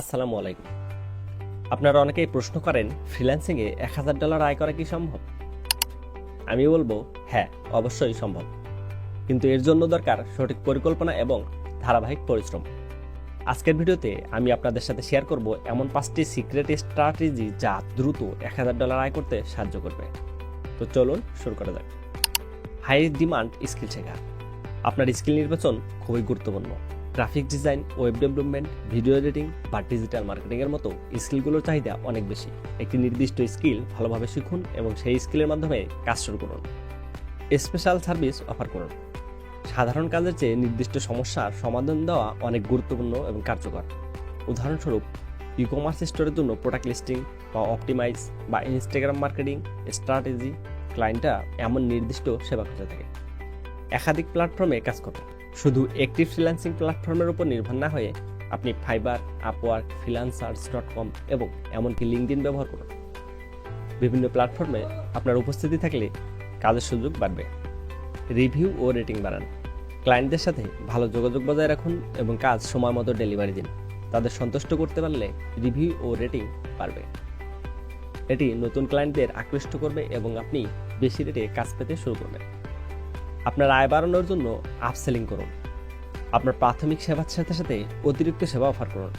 আসসালামু আলাইকুম। আপনারা অনেকেই প্রশ্ন করেন ফ্রিল্যান্সিংয়ে $1000 আয় করা কি সম্ভব? আমি বলবো হ্যাঁ, অবশ্যই সম্ভব। কিন্তু এর জন্য দরকার সঠিক পরিকল্পনা এবং ধারাবাহিক পরিশ্রম। আজকের ভিডিওতে আমি আপনাদের সাথে শেয়ার করব এমন 5টি সিক্রেট স্ট্র্যাটেজি যা দ্রুত $1000 আয় করতে সাহায্য করবে। তো চলুন শুরু করা যাক। হাই ডিমান্ড স্কিল শেখা। আপনার স্কিল নির্বাচন খুবই গুরুত্বপূর্ণ। Graphic design, web development, video editing বা ডিজিটাল মার্কেটিংয়ের মতো স্কিলগুলোর চাহিদা অনেক বেশি। একটি নির্দিষ্ট স্কিল ভালোভাবে শিখুন এবং সেই স্কিলের মাধ্যমে কাজ শুরু করুন। স্পেশাল সার্ভিস অফার করুন। সাধারণ কাজের চেয়ে নির্দিষ্ট সমস্যার সমাধান দেওয়া অনেক গুরুত্বপূর্ণ এবং কার্যকর। উদাহরণস্বরূপ, ই কমার্স স্টোরের জন্য প্রোডাক্ট লিস্টিং বা অপটিমাইজ বা ইনস্টাগ্রাম মার্কেটিং স্ট্র্যাটেজি। ক্লায়েন্টরা এমন নির্দিষ্ট সেবা খুঁজে থাকে। একাধিক প্ল্যাটফর্মে কাজ করুন। শুধু একটি ফ্রিল্যান্সিং প্ল্যাটফর্মের উপর নির্ভর না হয়ে আপনি ফাইবার, আপওয়ার্ক, freelancers.com এবং এমনকি লিঙ্কডইন ব্যবহার করুন। বিভিন্ন প্ল্যাটফর্মে আপনার উপস্থিতি থাকলে কাজের সুযোগ বাড়বে। রিভিউ ও রেটিং বাড়ান। ক্লায়েন্টদের সাথে ভালো যোগাযোগ বজায় রাখুন এবং কাজ সময় মতো ডেলিভারি দিন। তাদের সন্তুষ্ট করতে পারলে রিভিউ ও রেটিং বাড়বে। এটি নতুন ক্লায়েন্টদের আকৃষ্ট করবে এবং আপনি বেশি রেটে কাজ পেতে শুরু করবেন। আপনার আয় বাড়ানোর জন্য আপসেলিং করুন। আপনার প্রাথমিক সেবার সাথে সাথে অতিরিক্ত সেবা অফার করুন।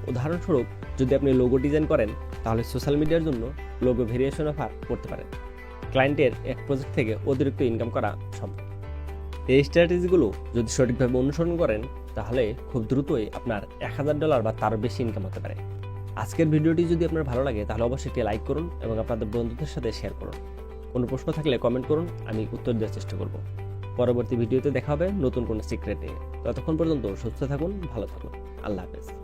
উদাহরণস্বরূপ, যদি আপনি লোগো ডিজাইন করেন তাহলে সোশ্যাল মিডিয়ার জন্য লোগো ভেরিয়েশন অফার করতে পারেন। ক্লায়েন্টের এক প্রজেক্ট থেকে অতিরিক্ত ইনকাম করা সম্ভব। এই স্ট্র্যাটেজিগুলো যদি সঠিকভাবে অনুসরণ করেন তাহলে খুব দ্রুতই আপনার $1000 বা তার বেশি ইনকাম হতে পারে। আজকের ভিডিওটি যদি আপনার ভালো লাগে তাহলে অবশ্যই একটি লাইক করুন এবং আপনাদের বন্ধুদের সাথে শেয়ার করুন। কোনো প্রশ্ন থাকলে কমেন্ট করুন, আমি উত্তর দেওয়ার চেষ্টা করব। পরবর্তী ভিডিওতে দেখা হবে নতুন কোনো সিক্রেট নিয়ে। ততক্ষণ পর্যন্ত সুস্থ থাকুন, ভালো থাকুন। আল্লাহ হাফেজ।